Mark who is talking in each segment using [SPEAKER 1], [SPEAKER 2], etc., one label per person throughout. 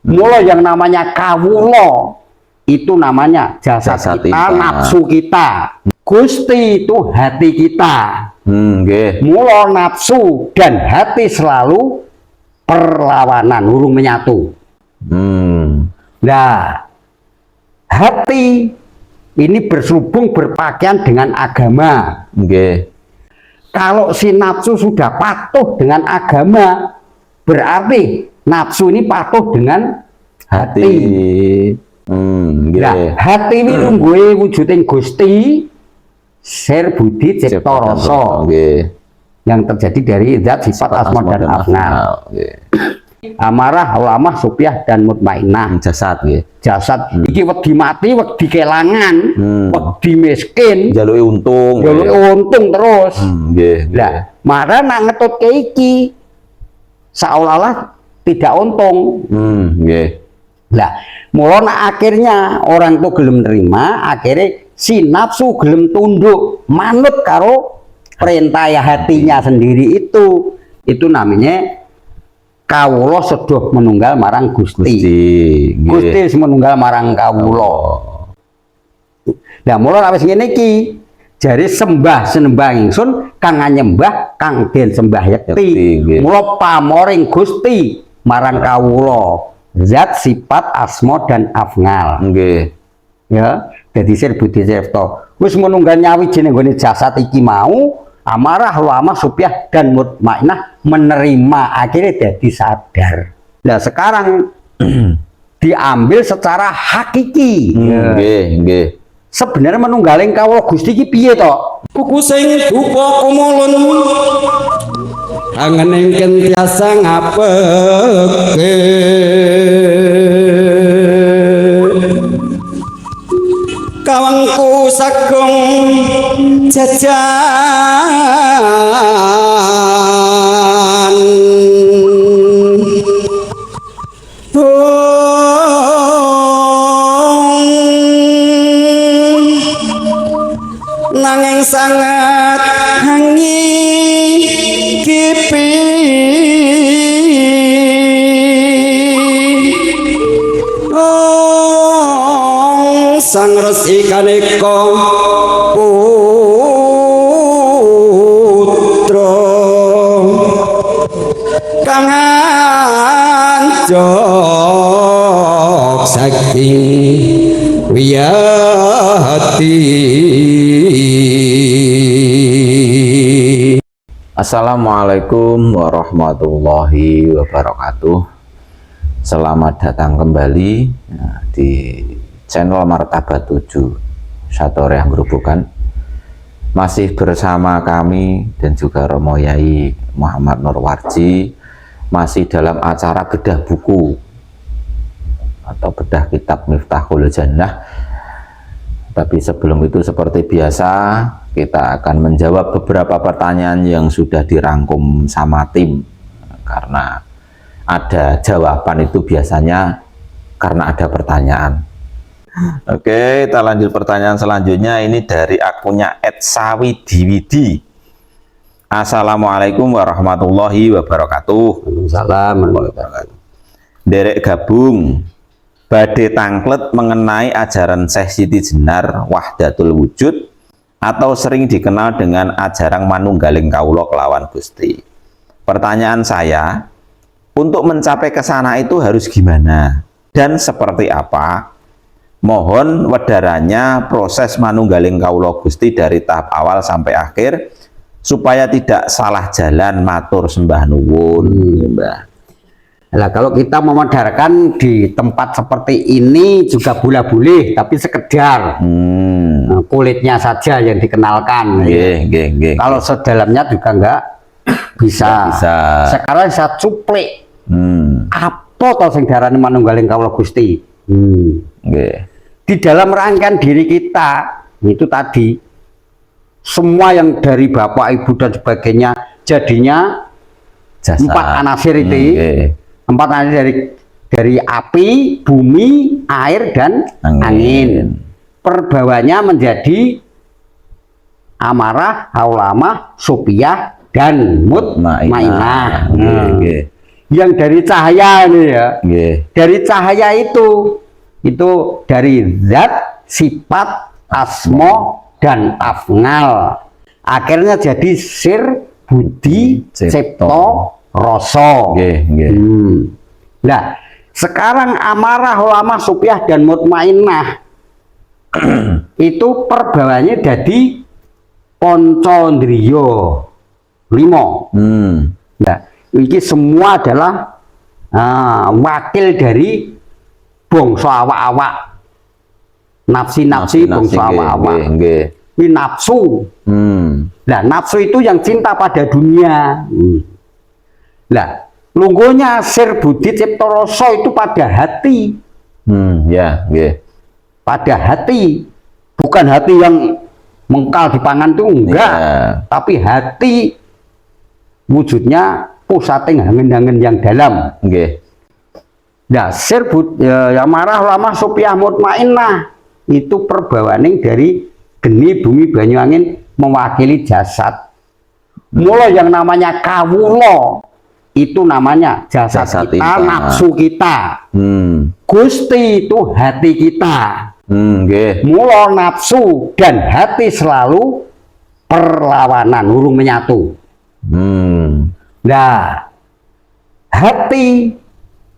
[SPEAKER 1] Mula yang namanya kawula itu namanya jasad kita, nafsu kita. Gusti itu hati kita. Mula nafsu dan hati selalu perlawanan, urung menyatu. Nah, hati ini berselubung berpakaian dengan agama. Kalau si nafsu sudah patuh dengan agama, berarti nafsu ini patuh dengan hati. Nah, hati ini nungguin wujuding Gusti Sir Budi Cipta Rasa yang terjadi dari zat sifat asma dan afnal. Amarah, Aulamah, Supiah dan Mutmainnah. Jasad iki wedi mati, wedi kelangan, wedi miskin,
[SPEAKER 2] jaluke untung
[SPEAKER 1] terus. Lah, marah nak ngetutke iki seolah-olah tidak untung. Lah, mula nak akhirnya orang tuh gelem nerima, akhirnya si nafsu gelem tunduk manut karo perintah hatinya sendiri itu namanya kawula sedoh menunggal marang Gusti. Gusti menunggal marang kawula. Lah mula wis ngene iki jare sembah ingsun kang nyembah kang den sembah yekti. Mula pamoring Gusti marang kawula zat sifat asma dan afnal. Ya, dadi Sir Budi Cipta wis menunggal nyawijine nggone jasad iki mau. Amarah, Aulamah, Supiah dan Mutmainnah menerima, akhirnya jadi sadar. Nah sekarang diambil secara hakiki. Sebenarnya menunggaling kawula Gusti iki piye to?
[SPEAKER 3] Buku sing dupa kumulun angen ingkang tiasa ngapeke kawangku sagung jajan nanging sangat hangikipi sang resi kaneka putra kang anjok saking wiyati.
[SPEAKER 2] Assalamualaikum warahmatullahi wabarakatuh. Selamat datang kembali di channel Martabat 7 Satore Anggrobogan. Masih bersama kami dan juga Romo Yai Muhammad Nurwarji, masih dalam acara bedah buku atau bedah kitab Miftahul Jannah. Tapi sebelum itu seperti biasa kita akan menjawab beberapa pertanyaan yang sudah dirangkum sama tim, karena ada jawaban itu biasanya karena ada pertanyaan. Oke, kita lanjut pertanyaan selanjutnya. Ini dari akunnya @sawidiwidi. Assalamualaikum warahmatullahi wabarakatuh.
[SPEAKER 1] Waalaikumsalam.
[SPEAKER 2] Derek gabung badhe tangklet mengenai ajaran Syekh Siti Jenar Wahdatul Wujud atau sering dikenal dengan ajaran manunggaling kawula kelawan Gusti. Pertanyaan saya, untuk mencapai ke sana itu harus gimana dan seperti apa? Mohon wedarannya proses manunggaling kawula Gusti dari tahap awal sampai akhir supaya tidak salah jalan, matur sembah nuwun.
[SPEAKER 1] Nah, kalau kita memodarkan di tempat seperti ini juga boleh, tapi sekedar kulitnya saja yang dikenalkan. Kalau sedalamnya juga enggak bisa. Sekarang saya cuplik. Apa toh sing diarani manunggaling kawula Gusti? Di dalam rangkaian diri kita itu tadi semua yang dari bapak ibu dan sebagainya jadinya jasa. 4 anasir itu 4 anasir dari api, bumi, air dan angin. Perbawanya menjadi amarah, Aulamah, Supiah dan Mutmainnah. yang dari cahaya ini ya.
[SPEAKER 2] Nggih.
[SPEAKER 1] Dari cahaya itu dari zat, sifat, asma dan afnal. Akhirnya jadi sir, budi, cipta, rasa.
[SPEAKER 2] Nggih, nggih.
[SPEAKER 1] Nah, sekarang amarah, lamah, supyah dan mutmainnah itu perbawaannya jadi poncondriyo 5. Nah, ini semua adalah wakil dari bangsa awak-awak, nafsi bangsa awak-awak. Ini nafsu. Nah, nafsu itu yang cinta pada dunia. Nah, lungguhnya sir budi cipta rasa itu pada hati.
[SPEAKER 2] Ya, nggih.
[SPEAKER 1] Pada hati, bukan hati yang mengkal di pangan itu enggak, tapi hati wujudnya pusating angin-angin yang dalam.
[SPEAKER 2] Nggih.
[SPEAKER 1] Nah, sir amarah, lamah, supyah, mutmainnah itu perbawaning dari geni, bumi, banyu, angin mewakili jasad. Mulai yang namanya kawula itu namanya jasad kita, nafsu kita. Gusti itu hati kita. Mula nafsu dan hati selalu perlawanan, urung menyatu. Nah, hati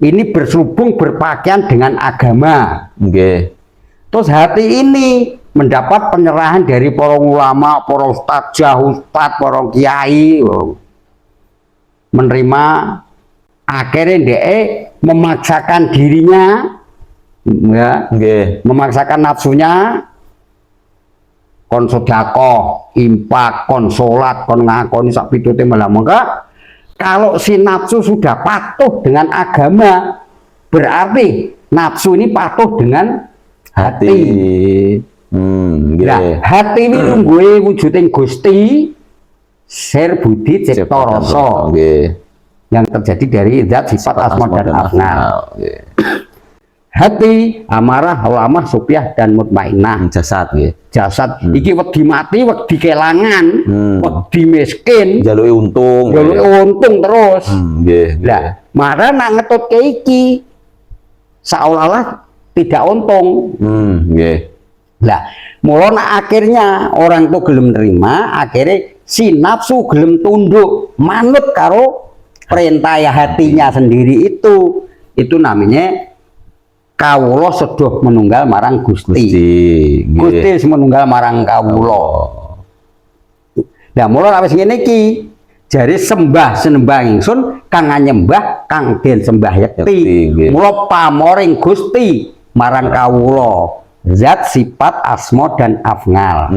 [SPEAKER 1] ini berselubung berpakaian dengan agama. Terus hati ini mendapat penyerahan dari para ulama, para ustadz, para kiai, menerima. Akhirnya dia memaksakan dirinya, ya, memaksakan nafsunya, kon sedekah, impak, kon salat, kon ngakoni sak pitute malah. Maka kalau si nafsu sudah patuh dengan agama, berarti nafsu ini patuh dengan hati. Nah, hati ini nungguin wujudin Gusti, sir budi cipta rasa yang terjadi dari zat, sifat, asma dan afnal. Hati, amarah, lamah, supyah dan mutmainnah.
[SPEAKER 2] Jasad,
[SPEAKER 1] jasad. Iki wedi mati, wedi kelangan, wedi miskin,
[SPEAKER 2] jaluke untung,
[SPEAKER 1] terus. Nah, marah nak ngetutke iki seolah-olah tidak untung. Nah, mula nak akhirnya orang tuh gelem nerima, akhirnya si nafsu gelem tunduk, manut karo perintah hatinya sendiri itu namanya kawula sedoh menunggal marang Gusti. Gusti menunggal marang kawula. Nah, mula wis ngene iki, jare sembah ingsun kang nyembah kang den sembah yakti. Mula pamoring Gusti marang kawula zat, sifat, asma dan afnal.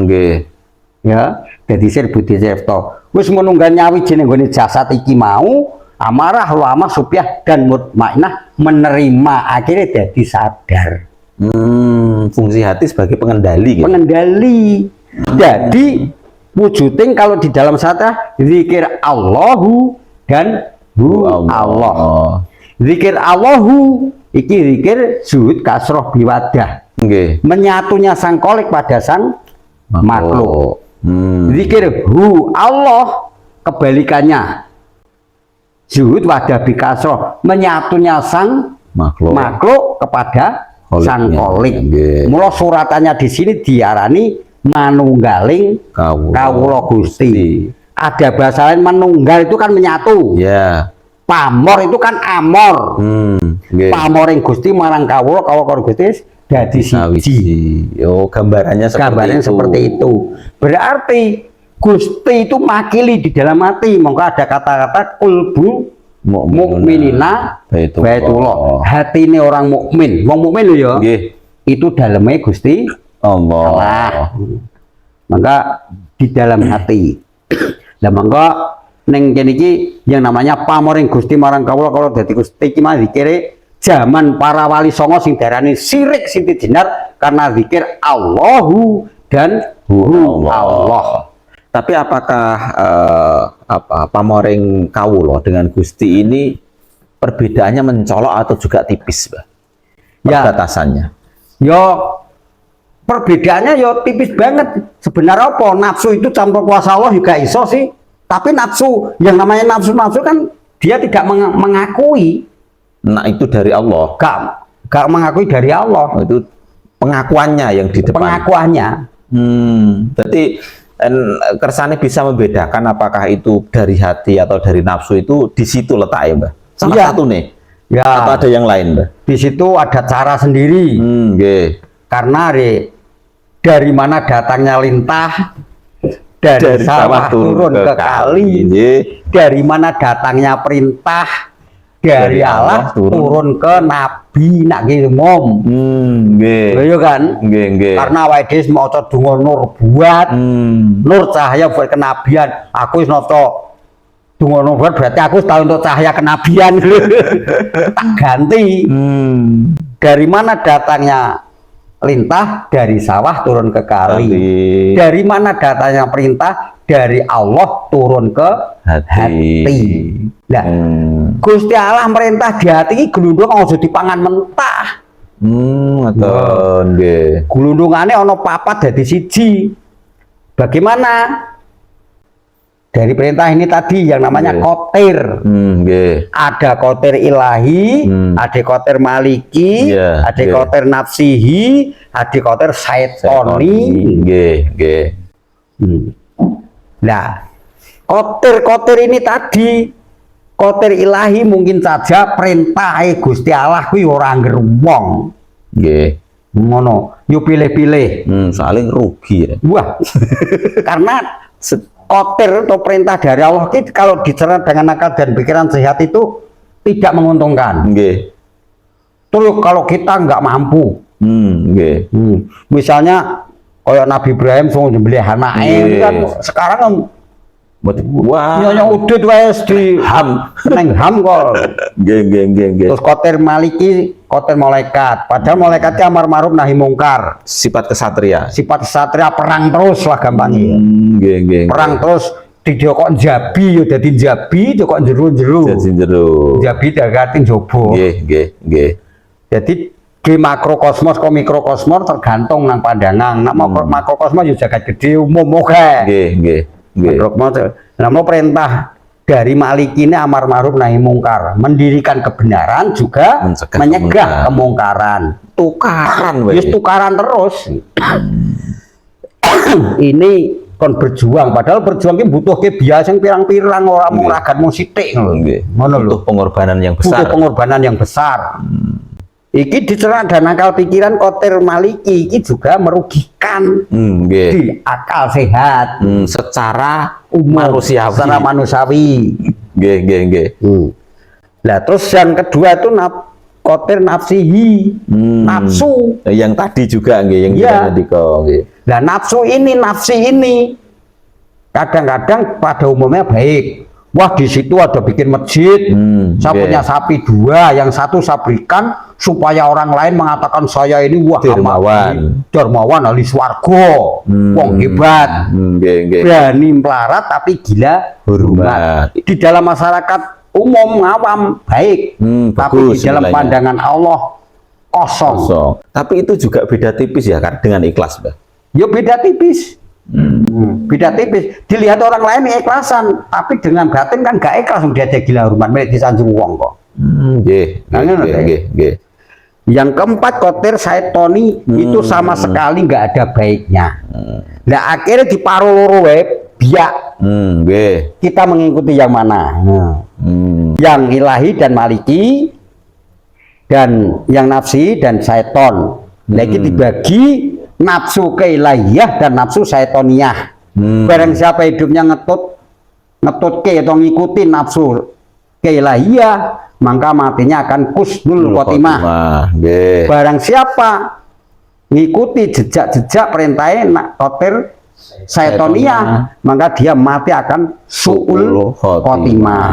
[SPEAKER 1] Ya, dadi sir budi cipta. Wis menunggal nyawi jeneng nggone jasad iki mau, amarah, lamah, supyah dan mutmainnah menerima, akhirnya jadi sadar.
[SPEAKER 2] Fungsi hati sebagai pengendali.
[SPEAKER 1] Pengendali. Jadi wujuding kalau di dalam sadar zikir Allahu dan Allah. Zikir Allahu iki zikir zuhud kasroh biwadah. Menyatunya sang kolik pada sang makhluk. Zikir Allah kebalikannya. Zuhud wadah bikasroh, menyatunya sang makhluk kepada sang kolik. Mula suratannya di sini diarani manunggaling kawula Gusti. Ada bahasa lain, manunggal itu kan menyatu. Pamor itu kan amor. Pamoring Gusti marang kawula, kawula Gusti dadi siji.
[SPEAKER 2] Gambarannya
[SPEAKER 1] seperti itu. Berarti Gusti itu makili di dalam hati. Maka ada kata-kata kulbu mukminina baitullah. Hati ini orang mukmin. Wong mukmin lho ya. Itu dalamnya Gusti Allah. Maka di dalam hati. Lah mangka ning kene iki yang namanya pamoring Gusti marang kawula dadi Gusti iki mah dikire zaman para wali songo sing darani sirik Siti Jenar karena zikir Allahu dan Allah.
[SPEAKER 2] Tapi apakah pamoring kawula dengan Gusti ini perbedaannya mencolok atau juga tipis, Mbah? Batasannya. Ya
[SPEAKER 1] perbedaannya ya tipis banget. Sebenarnya apa? Nafsu itu campur kuasa Allah juga iso sih. Tapi nafsu, yang namanya nafsu kan dia tidak mengakui.
[SPEAKER 2] Nah, itu dari Allah.
[SPEAKER 1] Gak mengakui dari Allah.
[SPEAKER 2] Oh, itu pengakuannya yang di depan.
[SPEAKER 1] Pengakuannya.
[SPEAKER 2] Berarti kersane bisa membedakan apakah itu dari hati atau dari nafsu, itu di situ letaknya, Mbah. Salah
[SPEAKER 1] Iya.
[SPEAKER 2] satu nih.
[SPEAKER 1] Ya.
[SPEAKER 2] Atau ada yang lain, Mbah?
[SPEAKER 1] Di situ ada cara sendiri.
[SPEAKER 2] Nggih.
[SPEAKER 1] Karena dari mana datangnya lintah, dari sawah turun ke kali.
[SPEAKER 2] Nggih.
[SPEAKER 1] Dari mana datangnya perintah, dari Allah turun ke nabi nak ngomong.
[SPEAKER 2] Nggih.
[SPEAKER 1] Iya kan?
[SPEAKER 2] Nggih.
[SPEAKER 1] Karena awake dhewe maca donga nur buat nur cahaya buat kenabian. Aku wis maca donga nur buat, berarti aku tahu untuk cahaya kenabian. Tak ganti. Dari mana datangnya lintah? Dari sawah turun ke kali. Dari mana datangnya perintah? Dari Allah turun ke hati. Nah, Gusti Allah merintah di hati ini glundung aja dipangan mentah.
[SPEAKER 2] Ngoten nggih.
[SPEAKER 1] Glundungane ana papat dadi siji. Bagaimana? Dari perintah ini tadi yang namanya kotir.
[SPEAKER 2] Nggih.
[SPEAKER 1] Ada kotir ilahi, ada kotir maliki,
[SPEAKER 2] Iya,
[SPEAKER 1] ada
[SPEAKER 2] nggih.
[SPEAKER 1] kotir nafsihi, ada kotir saitoni.
[SPEAKER 2] Nggih.
[SPEAKER 1] Nah, kotir-kotir ini tadi, kotir ilahi mungkin saja perintah Gusti Allah kuwi ora ngger wong.
[SPEAKER 2] Nggih.
[SPEAKER 1] Ngono, yo pilih-pilih.
[SPEAKER 2] Soalnya rugi ya.
[SPEAKER 1] Wah. Karena kotir atau perintah dari Allah itu kalau dicerna dengan akal dan pikiran sehat itu tidak menguntungkan.
[SPEAKER 2] Nggih.
[SPEAKER 1] Terus kalau kita nggak mampu,
[SPEAKER 2] Nggih.
[SPEAKER 1] misalnya kayak Nabi Ibrahim sing nyembelih anake kan sekarang kan
[SPEAKER 2] Wah.
[SPEAKER 1] nyonya udut wes di
[SPEAKER 2] Ham.
[SPEAKER 1] neng ham kok.
[SPEAKER 2] Nggih.
[SPEAKER 1] Terus kotir maliki, kotir malaikat. Padahal malaikatnya amar ma'ruf nahi mungkar.
[SPEAKER 2] Sifat kesatria.
[SPEAKER 1] Sifat satria perang terus lah gampangnya.
[SPEAKER 2] Nggih.
[SPEAKER 1] Perang terus di jokok jabi yo dadi jabi, jokok jero-jero.
[SPEAKER 2] Jadi jero.
[SPEAKER 1] Jabi dagati jobo.
[SPEAKER 2] Nggih.
[SPEAKER 1] Jadi di makrokosmos ke mikrokosmos tergantung nang pandangan. Nak makrokosmos yo jagat gede umum oke.
[SPEAKER 2] Nggih.
[SPEAKER 1] Namun perintah dari maliki ini amar ma'ruf nahi mungkar, mendirikan kebenaran juga menyegah kemungkaran.
[SPEAKER 2] Tukaran,
[SPEAKER 1] Yes, tukaran terus. Ini kon berjuang, padahal berjuang ini butuh biasa yang pirang-pirang orang mau ragat mau sithik ngono lho.
[SPEAKER 2] Butuh pengorbanan yang besar.
[SPEAKER 1] Butuh pengorbanan yang besar. Iki dicerna dan akal pikiran kotir maliki iki juga merugikan di akal sehat
[SPEAKER 2] secara
[SPEAKER 1] umum,
[SPEAKER 2] manusiawi.
[SPEAKER 1] secara manusiawi.
[SPEAKER 2] Nggih.
[SPEAKER 1] Lah terus yang kedua itu kotir nafsihi, nafsu.
[SPEAKER 2] Yang tadi juga nggih, yang
[SPEAKER 1] Iya. Nah nafsu ini, nafsi ini kadang-kadang pada umumnya baik. Wah di situ ada bikin masjid, saya punya sapi 2, yang satu saya berikan supaya orang lain mengatakan saya ini wah dermawan ahli swarga, wong hebat, berani melarat tapi gila hormat. Di dalam masyarakat umum awam baik, tapi di dalam pandangan Allah kosong.
[SPEAKER 2] Tapi itu juga beda tipis ya kan dengan ikhlas, Mbak?
[SPEAKER 1] Ya beda tipis. Beda tipis. Dilihat orang lain ikhlasan, tapi dengan batin kan gak ikhlas, dia ada gila hormat milik disanjung wong kok.
[SPEAKER 2] Nggih.
[SPEAKER 1] Yang keempat kotir saitoni itu sama sekali nggak ada baiknya. Nah akhirnya di paruh loro biak. Kita mengikuti yang mana? Yang ilahi dan maliki, dan yang nafsi dan saiton. Lagi dibagi nafsu keilahiyah dan nafsu saitoniyah. Barang siapa hidupnya ngetut ke atau ngikuti nafsu keilahiyah, maka matinya akan kusnul khotimah. Barang siapa ngikuti jejak-jejak perintahnya kotir saitoniyah, maka dia mati akan su'ul khotimah.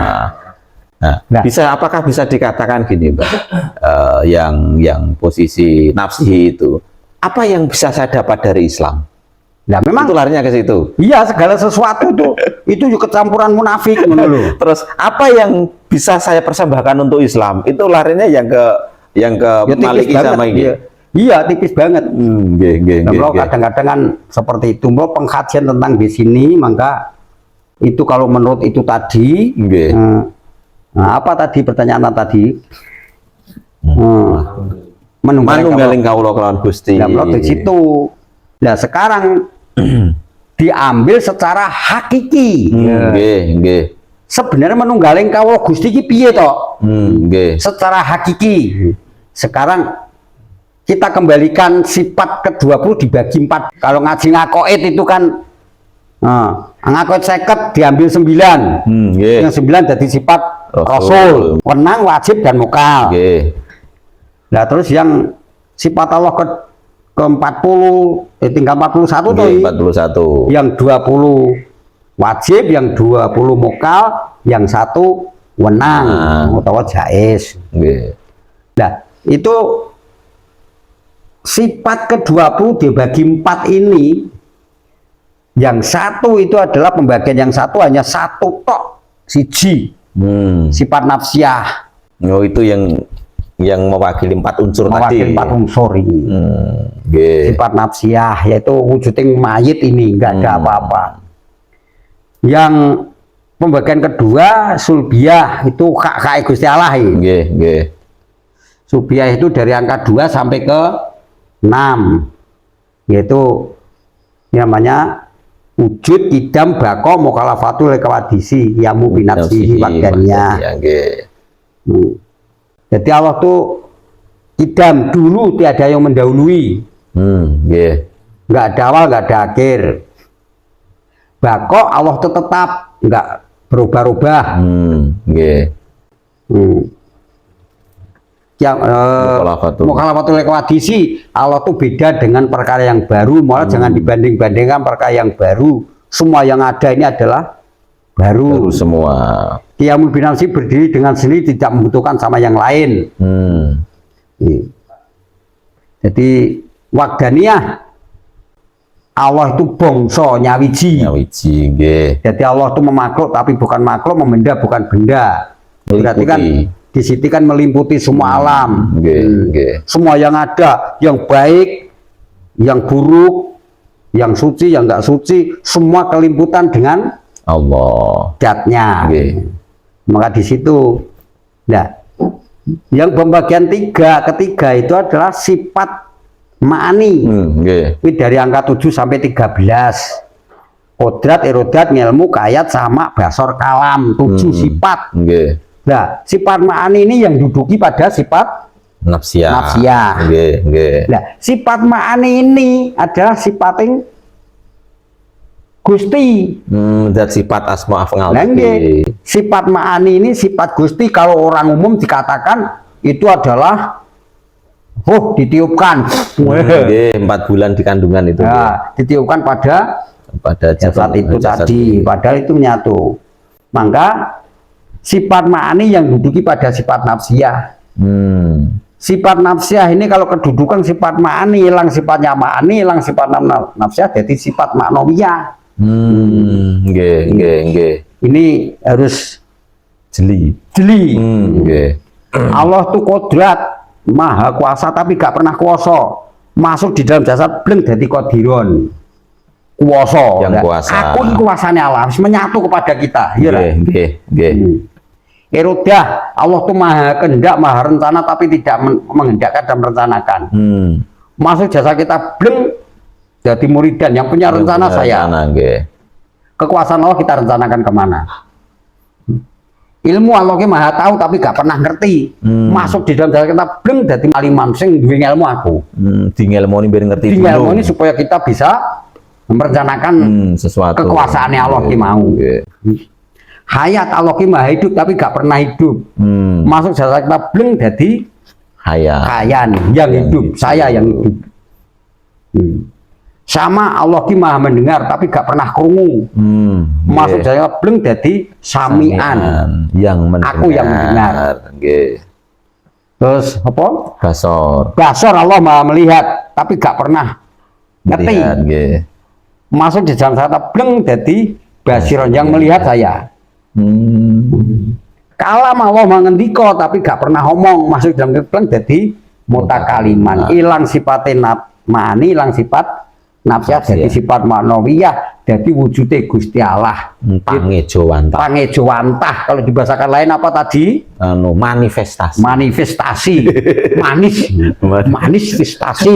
[SPEAKER 2] Nah, apakah bisa dikatakan gini, Mbak? Yang posisi nafsi itu, apa yang bisa saya dapat dari Islam?
[SPEAKER 1] Nah, memang
[SPEAKER 2] itu larinya ke situ.
[SPEAKER 1] Iya, segala sesuatu itu juga kecampuran munafik menurut.
[SPEAKER 2] Terus apa yang bisa saya persembahkan untuk Islam? Itu larinya yang ke ya, maliki sama ini.
[SPEAKER 1] Iya, tipis banget.
[SPEAKER 2] Kalau
[SPEAKER 1] kadang-kadang kan seperti itu. Mau pengkajian tentang di sini, maka itu kalau menurut itu tadi Nah, apa tadi pertanyaan tadi?
[SPEAKER 2] Manunggaling kawula kelawan Gusti.
[SPEAKER 1] Nah, di situ. Nah, sekarang diambil secara hakiki.
[SPEAKER 2] Nggih, nggih.
[SPEAKER 1] Sebenarnya manunggaling kawula Gusti iki piye to?
[SPEAKER 2] Nggih.
[SPEAKER 1] Secara hakiki. Sekarang kita kembalikan sifat ke-20 dibagi 4. Kalau ngaji ngakoid itu kan ngakoid 50 diambil 9.
[SPEAKER 2] Nggih.
[SPEAKER 1] Yang 9 jadi sifat Rasul, wenang, wajib dan mukal.
[SPEAKER 2] Nggih.
[SPEAKER 1] Nah, terus yang sifat Allah ke-40 tinggal 41 toh.
[SPEAKER 2] 41.
[SPEAKER 1] Yang 20 wajib, yang 20 mukal, yang 1 wenang utawa jaiz.
[SPEAKER 2] Nggih.
[SPEAKER 1] Nah, itu sifat ke-20 dibagi 4 ini, yang 1 itu adalah pembagian yang 1 hanya 1 tok, siji. Sifat nafsiyah.
[SPEAKER 2] Oh, itu yang mewakili 4 unsur
[SPEAKER 1] mewakili
[SPEAKER 2] tadi.
[SPEAKER 1] 4 unsur ini. Sifat nafsiyah yaitu wujuding mayit ini, enggak ada apa-apa. Yang pembagian kedua sulbiyah, itu hak Gusti Allah.
[SPEAKER 2] Nggih, nggih.
[SPEAKER 1] Sulbiyah itu dari angka 2 sampai ke 6, yaitu namanya wujud, idam, bako, mukalafatul kawadisi, yamu binafsihi wakdannya. Jadi Allah tuh idam, dulu tiada yang mendahului. Nggak ada awal, nggak ada akhir. Bako, Allah tuh tetap nggak berubah-ubah. Yang mukhalafatul kawadisi, Allah tuh beda dengan perkara yang baru. Malah jangan dibanding-bandingkan perkara yang baru. Semua yang ada ini adalah baru
[SPEAKER 2] semua.
[SPEAKER 1] Qiyamul binafsi, berdiri dengan sendiri, tidak membutuhkan sama yang lain. Jadi wakdaniyah, Allah itu bongso nyawiji. Jadi Allah itu memakhluk tapi bukan makhluk, membenda bukan benda. Berarti kan di situ kan melimputi semua alam. Semua yang ada, yang baik, yang buruk, yang suci, yang enggak suci, semua kelimputan dengan
[SPEAKER 2] Allah.
[SPEAKER 1] Zatnya. Maka di situ, nah, yang pembagian ketiga itu adalah sifat ma'ani. Ini dari angka 7 sampai 13. Kodrat, erodat, ngilmu, kayat, sama, basor, kalam, 7 sifat. Nah, sifat ma'ani ini yang duduki pada sifat nafsiyah. Nah, sifat ma'ani ini adalah sifat yang Gusti.
[SPEAKER 2] Dan sifat asma af'al.
[SPEAKER 1] Sifat ma'ani ini sifat Gusti. Kalau orang umum dikatakan itu adalah ditiupkan.
[SPEAKER 2] 4 bulan di kandungan itu.
[SPEAKER 1] Nah, ditiupkan pada jasad itu tadi. Padahal itu menyatu. Maka sifat ma'ani yang duduki pada sifat nafsiyah. Sifat nafsiyah ini kalau kedudukan sifat ma'ani, hilang sifatnya ma'ani, hilang sifat nafsiyah, jadi sifat ma'nawiyah. Ini harus jeli. Allah tuh kodrat, maha kuasa tapi gak pernah kuasa. Masuk di dalam jasad bleng jadi kodiron. Kuasa.
[SPEAKER 2] Yang kuasa.
[SPEAKER 1] Aku ini kuasanya Allah, harus menyatu kepada kita. Erodah, Allah tuh maha kehendak, maha rencana tapi tidak menghendakkan dan merencanakan. Masuk jasa kita bleng jadi muridan, yang punya rencana saya. Kekuasaan Allah kita rencanakan kemana? Ilmu Allah ki maha tahu tapi gak pernah ngerti. Masuk di dalam jasa kita bleng jadi aliman sing duwe ilmu aku.
[SPEAKER 2] Di ilmu ini biar ngerti
[SPEAKER 1] dulu. Di ilmu ini supaya kita bisa merencanakan sesuatu. Kekuasaannya Allah ki mau. Hayat Allah ki maha hidup tapi gak pernah hidup. Masuk jasa kita bleng jadi hayan yang hidup, saya yang hidup. Sama Allah ki maha mendengar tapi gak pernah krungu. Masuk jasa bleng jadi samian
[SPEAKER 2] yang mendengar.
[SPEAKER 1] Aku yang mendengar. Terus apa? Basor Allah maha melihat tapi gak pernah ngerti. Masuk di dalam saya bleng jadi basiron yang melihat saya. Kalam Allah mengendiko tapi gak pernah ngomong. Masuk dalam bleng jadi mutakaliman. Hilang sifatnya ma'ani, hilang sifat nafsiyah jadi sifat maknawiyah, jadi wujudnya Gusti Allah.
[SPEAKER 2] Pangejawantah.
[SPEAKER 1] Pangejawantah. Kalau dibahasakan lain apa tadi?
[SPEAKER 2] Manifestasi.
[SPEAKER 1] Manifestasi. Manifestasi.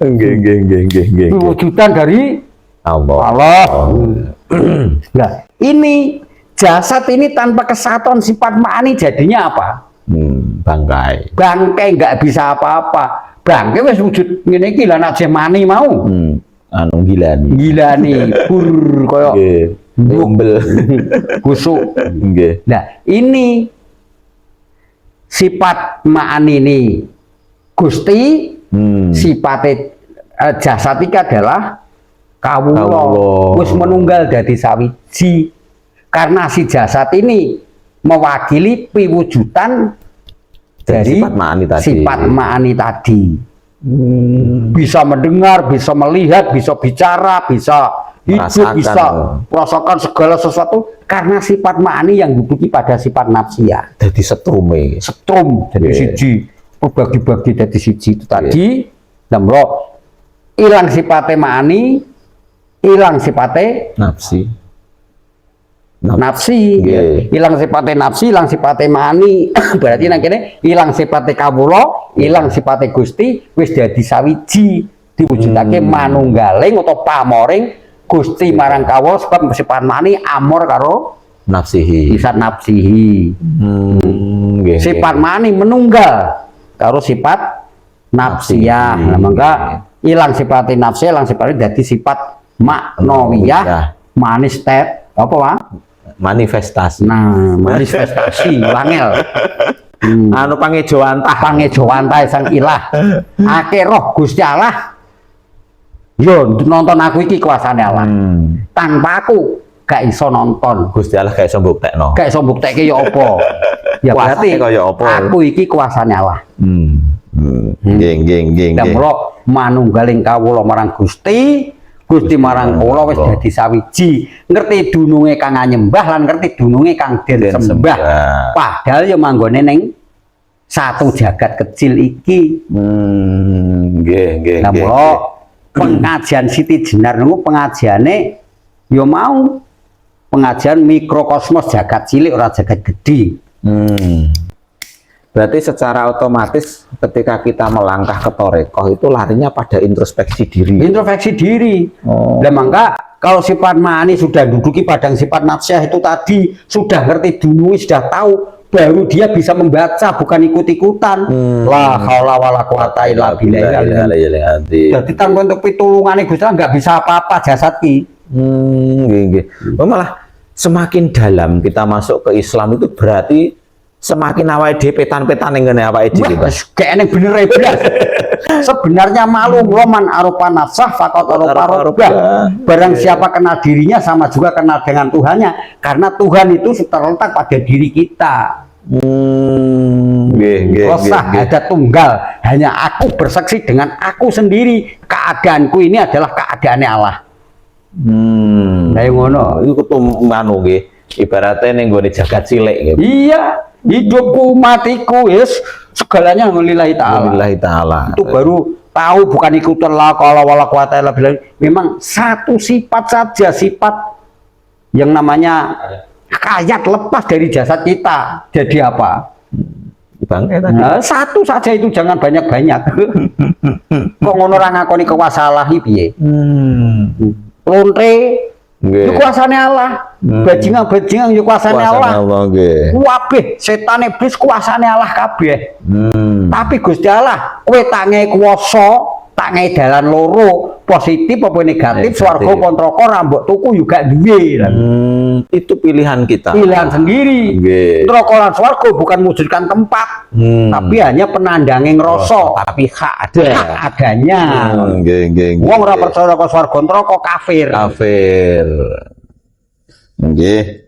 [SPEAKER 2] Nggih.
[SPEAKER 1] Wujudan dari Allah. Nah, ini jasad ini tanpa kesatuan sifat ma'ani jadinya apa?
[SPEAKER 2] Bangkai.
[SPEAKER 1] Bangkai nggak bisa apa-apa. Bangkai wis wujud ngene iki lah nek mani mau. Gilani pur koyo
[SPEAKER 2] Gumbel.
[SPEAKER 1] busuk.
[SPEAKER 2] Nggih.
[SPEAKER 1] Nah, ini sifat ma'ani ini Gusti, sifatnya jasad iki adalah kawula. Wis menunggal dadi sawiji. Karena si jasad ini mewakili piwujudan dari sifat ma'ani tadi. Bisa mendengar, bisa melihat, bisa bicara, bisa hidup, bisa merasakan segala sesuatu karena sifat ma'ani yang duduki pada sifat nafsiyah.
[SPEAKER 2] Jadi setrum
[SPEAKER 1] jadi siji, bagi-bagi jadi siji itu tadi. Dan hilang sifatnya ma'ani, hilang sifatnya nafsi, hilang sifatnya nafsi, hilang sifatnya mani. Berarti nang kene hilang sifatnya kawula, hilang sifatnya Gusti, wis dadi sawiji, diwujudake manunggaling atau pamoring Gusti marang kawula sebab sifat mani amor karo
[SPEAKER 2] nafsihi.
[SPEAKER 1] sifat nafsihi. Sifat mani menunggal karo sifat nafsiyah. Nah, maka hilang sifatnya nafsi, hilang sifatnya dadi sifat maknawiyah, manis apa Pak?
[SPEAKER 2] Manifestasi.
[SPEAKER 1] Nah, manifestasi wangel. Pangejawantah sang ilah. Ake roh Gusti Allah. Yo nonton aku iki kuasane Allah. Tanpa aku gak iso nonton.
[SPEAKER 2] Gusti Allah gak iso mbuktekno.
[SPEAKER 1] Gak iso mbuktekke ya apa? Ya berarti aku iki kuasane Allah.
[SPEAKER 2] Nggih.
[SPEAKER 1] Damro manunggaling kawula marang Gusti marang kula wis dadi sawiji, ngerti dununge kang nyembah lan ngerti dununge kang den sembah. Padahal ya manggone ning satu jagat kecil iki.
[SPEAKER 2] Nggih.
[SPEAKER 1] Pengajian Siti Jenar niku pengajiane ya mau pengajian mikrokosmos jagat cilik ora jagat gede.
[SPEAKER 2] Berarti secara otomatis ketika kita melangkah ke Torekoh itu larinya pada introspeksi diri.
[SPEAKER 1] Introspeksi diri. Dan maka kalau sifat ma'ani sudah duduki padang sifat nafsiyah itu tadi, sudah ngerti dulu, sudah tahu, baru dia bisa membaca, bukan ikut-ikutan. La haula wala quwata illa billah. Jadi tanpa untuk pitulungane Gusti nggak bisa apa-apa jasad ki.
[SPEAKER 2] Malah semakin dalam kita masuk ke Islam itu berarti semakin awake dhewe petan-petan ning ngene awake dhewe.
[SPEAKER 1] Kayaknya bener belas. Sebenarnya maklum man arupa nafsah faqat arupa rabbah. Barang siapa kenal dirinya sama juga kenal dengan Tuhannya, karena Tuhan itu terletak pada diri kita. Ada tunggal, hanya aku bersaksi dengan aku sendiri. Keadaanku ini adalah keadaannya Allah. Kayak ngono.
[SPEAKER 2] Iku ketemu nggih. Ibaratnya ning gone jagat cilik gitu.
[SPEAKER 1] Iya. Hidupku, matiku, yes, segalanya lillahi ta'ala. Itu baru tahu bukan ikutan la qala wala quwata illa billah. Memang satu sifat saja, sifat yang namanya hayat lepas dari jasad kita. Jadi apa? Nah, satu saja itu, jangan banyak-banyak. Kok ngono ora ngakoni kuwasa piye? Lonte yuk kuasane Allah, bajingan yuk kuasane Allah. Kabeh setan iblis kuasane Allah kabeh. Tapi Gusti Allah, kowe tak ngei kuwasa, tak ngei dalan loro, positif apa negatif, swarga apa neraka ra mbok tuku juga duwe.
[SPEAKER 2] Itu pilihan kita.
[SPEAKER 1] Pilihan sendiri. Neraka lan swarga bukan mewujudkan tempat, tapi hanya penandanging rasa, tapi hak adanya. Wong ora percaya karo swarga neraka kafir.
[SPEAKER 2] Nggih.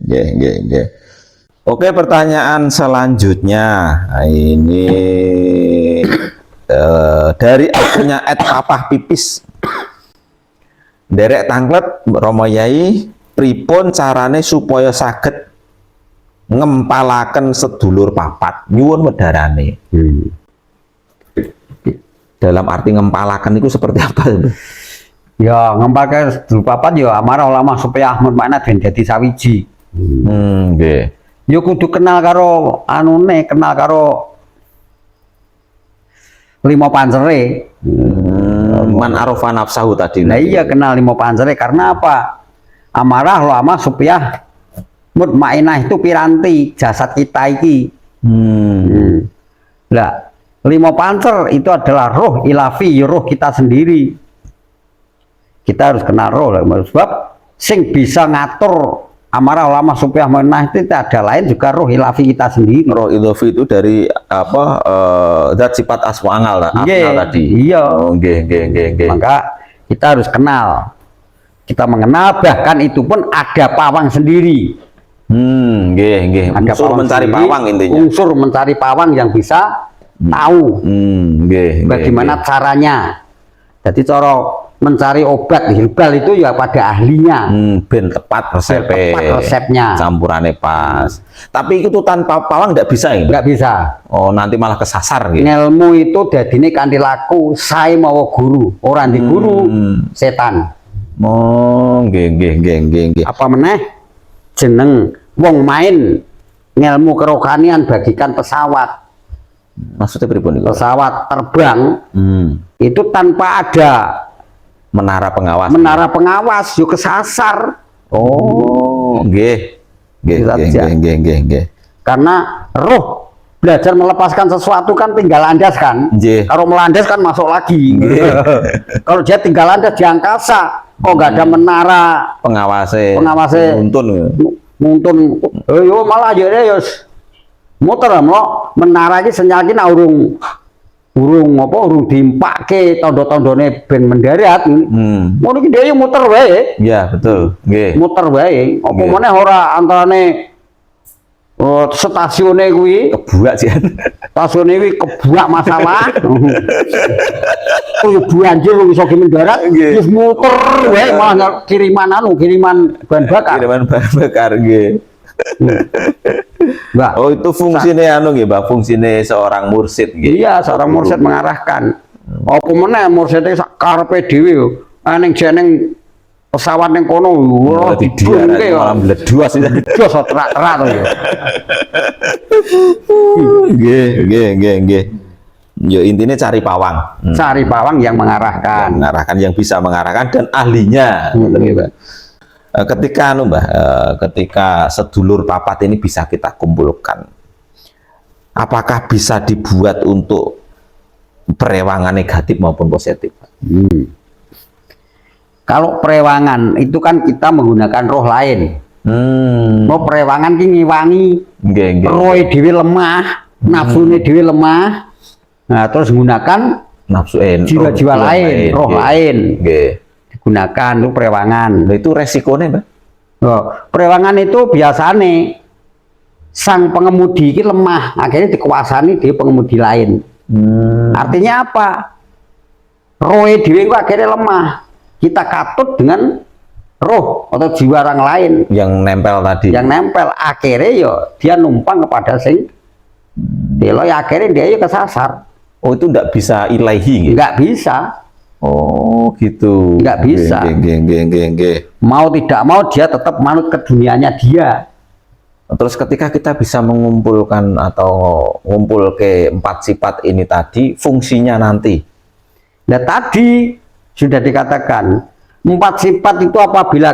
[SPEAKER 2] Oke, pertanyaan selanjutnya. Nah, ini dari akunnya @papah pipis. Derek tanglet Romo Yai, pripun carane supaya saged ngempalaken sedulur papat nyuwun wedharane. dalam arti ngempalakan itu seperti apa?
[SPEAKER 1] Ya ngempalke sedulur papat ya amarah ulama supaya Ahmad Makna ben dadi sawiji.
[SPEAKER 2] Nggih.
[SPEAKER 1] Ya kudu kenal karo anune, kenal karo lima pancere.
[SPEAKER 2] Man arofa nafsahu tadi.
[SPEAKER 1] Nah iya kenal lima pancere karena apa? Amarah ulama supaya mutmainah itu piranti jasad kita iki. Lah, lima pancer itu adalah roh ilafi, roh kita sendiri. Kita harus kenal roh, sebab sing bisa ngatur amarah ulama supaya menah itu tidak ada lain juga roh ilafi kita sendiri.
[SPEAKER 2] Roh ilafi itu dari apa? Zat sifat asmaul tadi.
[SPEAKER 1] Iya.
[SPEAKER 2] Nggih.
[SPEAKER 1] Maka kita harus kenal. Kita mengenal, bahkan itu pun ada pawang sendiri.
[SPEAKER 2] Nggih.
[SPEAKER 1] Ada
[SPEAKER 2] Unsur mencari
[SPEAKER 1] sendiri,
[SPEAKER 2] pawang intinya.
[SPEAKER 1] Unsur mencari pawang yang bisa tahu bagaimana caranya. Jadi cara mencari obat herbal itu ya pada ahlinya.
[SPEAKER 2] Ben tepat
[SPEAKER 1] resepnya.
[SPEAKER 2] Campurannya pas. Tapi itu tanpa pawang nggak bisa ya?
[SPEAKER 1] Nggak bisa.
[SPEAKER 2] Oh, nanti malah kesasar gitu.
[SPEAKER 1] Ilmu itu dadine kanthi laku saya mau guru, orang di guru setan.
[SPEAKER 2] Oh, nggih.
[SPEAKER 1] Apa meneh jeneng wong main ngelmu kerohanian bagikan pesawat.
[SPEAKER 2] Maksudnya pripun itu?
[SPEAKER 1] Pesawat terbang itu tanpa ada
[SPEAKER 2] Menara pengawas.
[SPEAKER 1] menara pengawas yuk kesasar.
[SPEAKER 2] Oh, nggih.
[SPEAKER 1] Karena roh belajar melepaskan sesuatu kan tinggal landas kan.
[SPEAKER 2] Nggih.
[SPEAKER 1] Kalau melandas kan masuk lagi. Kalau dia tinggal landas di angkasa, kok nggak ada menara
[SPEAKER 2] Pengawasnya
[SPEAKER 1] nuntun. Yo malah aja deh yos muter lo menara iki sinyal iki urung dimpake tondo-tondone ben mendarat. Ngono iki dhewe muter wae.
[SPEAKER 2] Iya, betul. Nggih.
[SPEAKER 1] Muter wae. Apa meneh ora antarane stasiune kuwi
[SPEAKER 2] Kebuak sih.
[SPEAKER 1] stasiune kuwi kebuak masalah. Oh banjir iso ki mendarat wis muter wae malah kiriman bahan bakar.
[SPEAKER 2] Kiriman bahan bakar nggih.
[SPEAKER 1] Mbak.
[SPEAKER 2] Oh, itu fungsinya nggih, Mbak. Fungsinya seorang mursid nggih.
[SPEAKER 1] Iya, seorang mursid mengarahkan. Apa meneh murside sak karepe dhewe yo. Ning jeneng pesawat ning kono ora didungke
[SPEAKER 2] malah mledwas itu.
[SPEAKER 1] Jos terak-terak to yo.
[SPEAKER 2] Nggih. Yo intinya cari pawang.
[SPEAKER 1] Cari pawang yang mengarahkan.
[SPEAKER 2] Yang bisa mengarahkan dan ahlinya. Ketika Mbah, ketika sedulur papat ini bisa kita kumpulkan, apakah bisa dibuat untuk perewangan negatif maupun positif?
[SPEAKER 1] Kalau perewangan itu kan kita menggunakan roh lain. Mau perewangan ki ngiwangi, roh dhewe lemah, nafsune dhewe lemah. Nah, terus menggunakan
[SPEAKER 2] nafsu
[SPEAKER 1] jiwa-jiwa lain, roh lain. Gunakan itu perewangan.
[SPEAKER 2] Itu resikonya, Mbak.
[SPEAKER 1] Perewangan itu biasanya sang pengemudi ini lemah, akhirnya dikuasani di pengemudi lain. Artinya apa? Roh dhewe akhirnya lemah. Kita katut dengan roh atau jiwa orang lain
[SPEAKER 2] yang nempel tadi.
[SPEAKER 1] Yang nempel akhirnya yo dia numpang kepada sing delo ya akhirnya dia kesasar.
[SPEAKER 2] Oh, itu enggak bisa ilahi gitu?
[SPEAKER 1] Enggak bisa.
[SPEAKER 2] Oh gitu.
[SPEAKER 1] Nggak bisa. Mau tidak mau dia tetap manut ke dunianya dia.
[SPEAKER 2] Terus ketika kita bisa mengumpulkan atau ngumpul ke 4 sifat ini tadi, fungsinya nanti?
[SPEAKER 1] Nah tadi sudah dikatakan 4 sifat itu apabila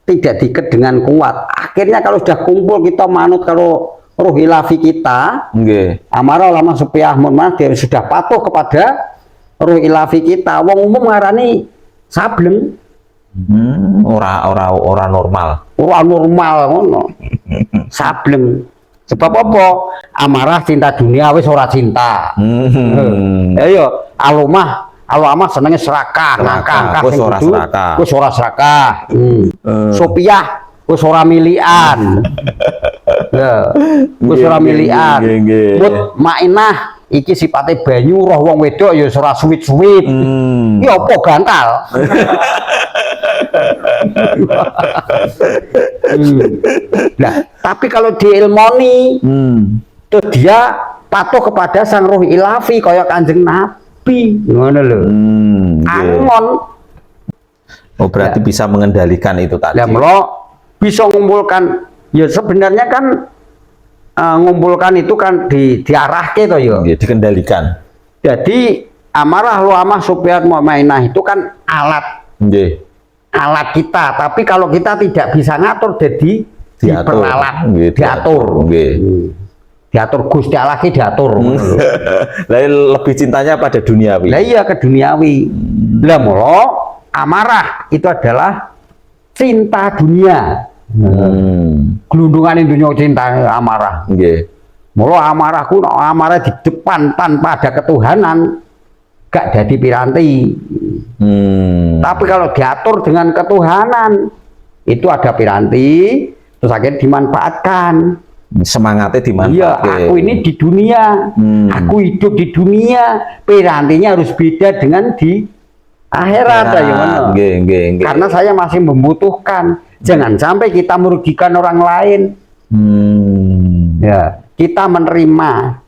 [SPEAKER 1] tidak diikat dengan kuat, akhirnya kalau sudah kumpul kita manut kalau roh ilafi kita, amarah ulama supaya dia sudah patuh kepada roh ilafi kita. Wong umum ngarani sableng.
[SPEAKER 2] Ora normal.
[SPEAKER 1] Ora normal ngono. Sableng. Sebab apa? Amarah cinta dunia wis ora cinta. Ayo, alumah senenge serakah, ngangkang
[SPEAKER 2] wis ora serakah.
[SPEAKER 1] Wis ora serakah. Sopiah wis ora milian. Ya, wis ora milian. Mut mainah iki sifatnya banyu roh wong wedok ya ora suwit-suwit. Ya apa gantal. Nah, tapi kalau diilmoni, tuh dia patuh kepada sang roh ilafi kaya Kanjeng Nabi. api ngono lho.
[SPEAKER 2] Nggih.
[SPEAKER 1] Angon.
[SPEAKER 2] Oh, berarti bisa mengendalikan itu tadi.
[SPEAKER 1] Lah melo bisa ngumpulkan ya sebenarnya kan ngumpulkan itu kan diarahke to ya.
[SPEAKER 2] Nggih, dikendalikan.
[SPEAKER 1] Jadi amarah lu amah supaya mau mainah itu kan alat
[SPEAKER 2] Nggih.
[SPEAKER 1] alat kita, tapi kalau kita tidak bisa ngatur jadi diperalat,
[SPEAKER 2] Nggih,
[SPEAKER 1] diatur.
[SPEAKER 2] Nggih.
[SPEAKER 1] Diatur Gusti Allah ki diatur.
[SPEAKER 2] Lah lebih cintanya pada duniawi.
[SPEAKER 1] Lah iya ke duniawi. Lah mula amarah itu adalah cinta dunia. Gelundungan dunia cinta amarah.
[SPEAKER 2] Nggih.
[SPEAKER 1] Mula amarahku amarah di depan tanpa ada ketuhanan gak jadi piranti. Tapi kalau diatur dengan ketuhanan itu ada piranti, terus akhirnya dimanfaatkan.
[SPEAKER 2] Semangatnya dimanfaatkan.
[SPEAKER 1] Iya, aku ini di dunia, aku hidup di dunia, pirantinya harus beda dengan di akhirat.
[SPEAKER 2] Nggih.
[SPEAKER 1] Karena saya masih membutuhkan. Jangan sampai kita merugikan orang lain. Ya, kita menerima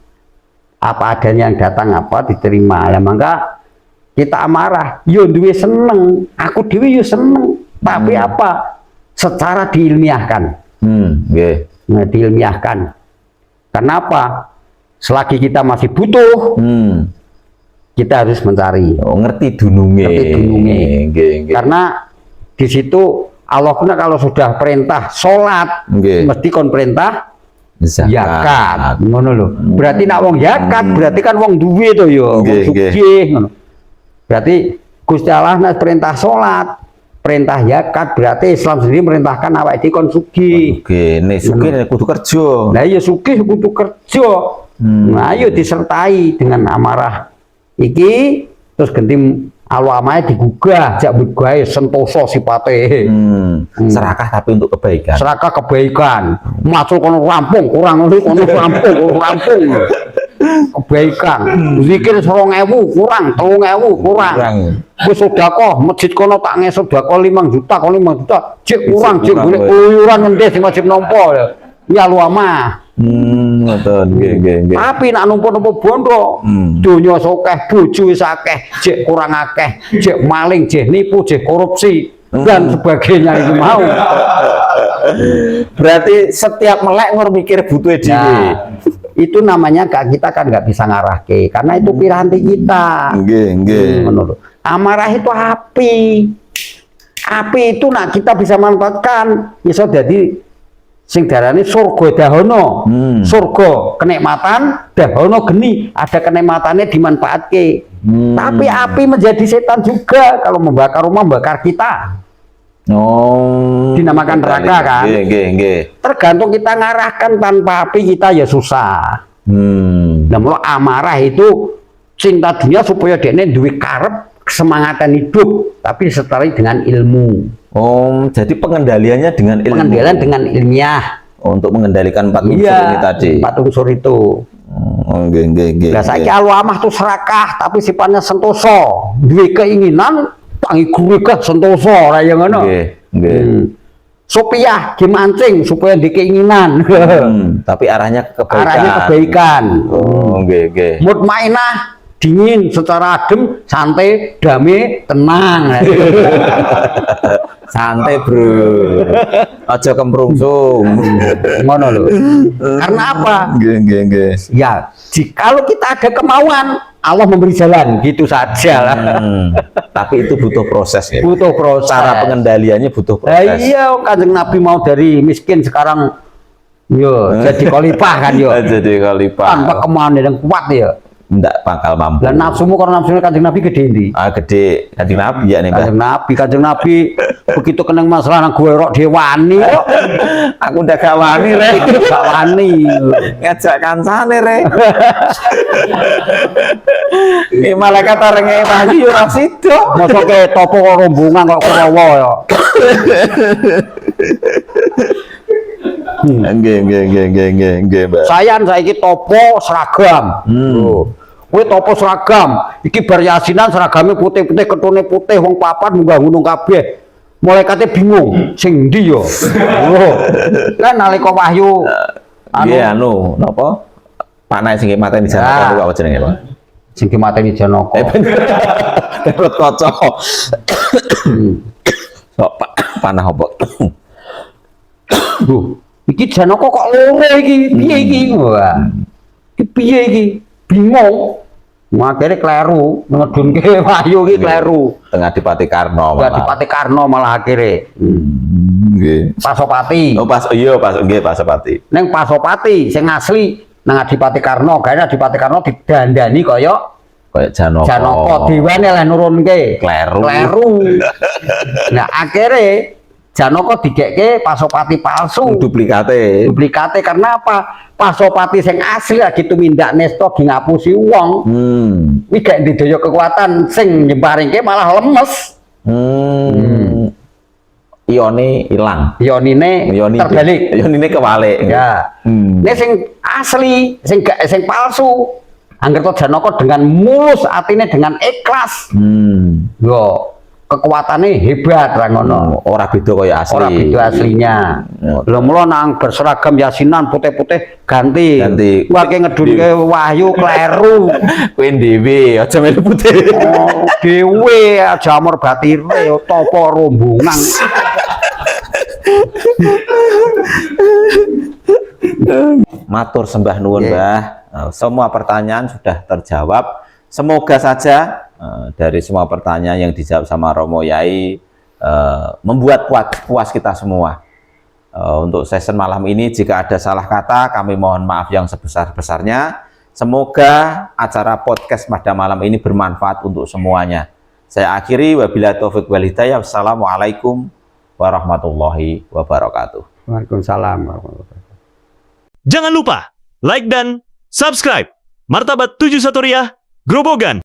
[SPEAKER 1] apa adanya yang datang apa diterima. Ya maka kita amarah, yo duwe seneng, aku dewi yo seneng. Tapi apa? Secara diilmiahkan.
[SPEAKER 2] Nggih.
[SPEAKER 1] Nah, diilmiahkan. Kenapa? Selagi kita masih butuh, kita harus mencari.
[SPEAKER 2] Oh, ngerti dununge.
[SPEAKER 1] Ngerti dununge.
[SPEAKER 2] Nggih.
[SPEAKER 1] Karena di situ Allah kalau sudah perintah sholat, mesti kon perintah zakat. Ngono lho. Berarti nak wong zakat, berarti kan wong duwe to ya, wong sugih ngono. Berarti Gusti Allah nek perintah sholat, perintah zakat, berarti Islam sendiri merintahkan awake dhewe kon sugih.
[SPEAKER 2] Oke, nek sugih nek kudu kerja.
[SPEAKER 1] Lah iya sugih kudu kerja. Nah, ayo disertai dengan amarah iki terus ganti alwamanya digugah, jak begawe sentosa sipate.
[SPEAKER 2] Serakah tapi untuk kebaikan.
[SPEAKER 1] Serakah kebaikan. Masuk kono rampung, kurang kono rampung. Kebaikan. Zikir 2000 kurang, 3000 kurang. Wis sedekah masjid kono tak nges sedekah 5 juta, kono 5 juta. Cek kurang, cek golek uyuran ngendih sing wajib nampa. Ya alwamah.
[SPEAKER 2] Ngoten, nggih.
[SPEAKER 1] Tapi nak numpuk-numpuk bondo, donya akeh, bojo wis akeh, jek kurang akeh, jek maling, jek nipu, jek korupsi dan sebagainya itu mau.
[SPEAKER 2] Berarti setiap melek ngur mikir butuhe dhewe.
[SPEAKER 1] Itu namanya kita kan nggak bisa ngarahke karena itu piranti kita.
[SPEAKER 2] Nggih.
[SPEAKER 1] Menurut amarah itu api. Api itu nak kita bisa manfaatkan, iso jadi sing darane surga dahono. Surga kenikmatan, dahono geni, ada kenikmatannya dimanfaatke. Tapi api menjadi setan juga kalau membakar rumah, membakar kita. Dinamakan neraka kan.
[SPEAKER 2] Nggih.
[SPEAKER 1] Tergantung kita ngarahkan, tanpa api kita ya susah. Nah, mula amarah itu cinta dunia supaya dekne duwe karep kesemangatan hidup, tapi disertai dengan ilmu.
[SPEAKER 2] Jadi pengendaliannya dengan ilmu.
[SPEAKER 1] Pengendalian dengan ilmiah.
[SPEAKER 2] Untuk mengendalikan 4 unsur ini tadi.
[SPEAKER 1] 4 unsur itu.
[SPEAKER 2] Nggih.
[SPEAKER 1] Nah, saiki alwamah tuh serakah tapi sifatnya sentosa. Duwe keinginan tangi gurigah sentosa ora ya ngono.
[SPEAKER 2] Nggih.
[SPEAKER 1] Sopiah dimancing supaya di keinginan.
[SPEAKER 2] Tapi arahnya ke kebaikan.
[SPEAKER 1] Arahnya kebaikan.
[SPEAKER 2] Nggih.
[SPEAKER 1] Mutmainah dingin secara adem, santai, damai, tenang.
[SPEAKER 2] Santai bro, aja kemrungsung.
[SPEAKER 1] Ngono lho. Karena apa?
[SPEAKER 2] Nggih.
[SPEAKER 1] Ya, kalau kita ada kemauan, Allah memberi jalan, gitu saja lah.
[SPEAKER 2] Tapi itu butuh proses ya.
[SPEAKER 1] Butuh proses.
[SPEAKER 2] Cara pengendaliannya butuh proses.
[SPEAKER 1] Iya, Kanjeng Nabi mau dari miskin sekarang yo jadi khalifah kan yo.
[SPEAKER 2] Jadi khalifah.
[SPEAKER 1] Tanpa kemauan yang kuat ya.
[SPEAKER 2] Ndak bakal mampu.
[SPEAKER 1] Dan nafsumu karena nafsunya Kanjeng Nabi gede ndi?
[SPEAKER 2] Gede. Kanjeng Nabi ya nih,
[SPEAKER 1] Kanjeng Nabi begitu kena masalah nang gue rok dewani kok.
[SPEAKER 2] Aku udah gak wani rek.
[SPEAKER 1] Gak wani.
[SPEAKER 2] Ngajak kancane rek. Malaikat arenge wahyu yo ora sida.
[SPEAKER 1] Mosok ke topo rombongan kok kerawa ya.
[SPEAKER 2] Nggih, Mbak.
[SPEAKER 1] Sayan saiki topo seragam. Kowe topo seragam, iki bar yasinan seragamnya putih-putih, ketune putih, wong papat munggah gunung kabeh. Malaikate bingung, sing ndi yo? Kan nalika wahyu
[SPEAKER 2] napa? Panah sing mateni jalan kok apa jenenge, Pak?
[SPEAKER 1] sing dimateni Janaka.
[SPEAKER 2] Perut kaca. Sok panah apa?
[SPEAKER 1] Duh, iki Janaka kok loro iki. Piye iki? Wah. Iki piye iki? Bingung. Akhirnya kleru, ngedunke Wahyu iki kleru.
[SPEAKER 2] Tengah Adipati Karna
[SPEAKER 1] Enggak Adipati Karna malah akhirnya.
[SPEAKER 2] Nggih.
[SPEAKER 1] Pasopati.
[SPEAKER 2] Oh nggih Pasopati.
[SPEAKER 1] Neng Pasopati sing asli nang Adipati Karna, gawe Adipati Karna didandani kaya
[SPEAKER 2] Janaka.
[SPEAKER 1] Janaka dewane lah nurunke.
[SPEAKER 2] Kleru.
[SPEAKER 1] Nah, akhirnya Janaka digekke Pasopati palsu.
[SPEAKER 2] Duplikate.
[SPEAKER 1] Duplikate karena apa? Pasopati sing asli lagi tumindak nesta di ngapusi wong. Kuwi gak didaya kekuatan sing nyebaringke malah lemes.
[SPEAKER 2] Ione ilang.
[SPEAKER 1] Ionine terbalik.
[SPEAKER 2] Ionine kewalik.
[SPEAKER 1] Ya. Nek sing asli, sing palsu. Angger to Janaka dengan mulus atine dengan ikhlas. Yo, kekuatannya hebat ra ngono.
[SPEAKER 2] Ora beda kaya asli.
[SPEAKER 1] Ora beda aslinya. Lho mula nang berseragam yasinan putih-putih ganti. Wake ngedunke Wahyu kleru.
[SPEAKER 2] Kowe dhewe aja melu putih.
[SPEAKER 1] Oh, dhewe aja amor batire topo rombongan.
[SPEAKER 2] Matur sembah nuwun, Mbah. Semua pertanyaan sudah terjawab. Semoga saja dari semua pertanyaan yang dijawab sama Romo Yai membuat puas kita semua. Untuk session malam ini jika ada salah kata kami mohon maaf yang sebesar-besarnya. Semoga acara podcast pada malam ini bermanfaat untuk semuanya. Saya akhiri wabillahi taufiq wal hidayah. Wassalamualaikum warahmatullahi wabarakatuh.
[SPEAKER 1] Waalaikumsalam warahmatullahi wabarakatuh.
[SPEAKER 4] Jangan lupa like dan subscribe Martabat 7 Satoriah Grobogan.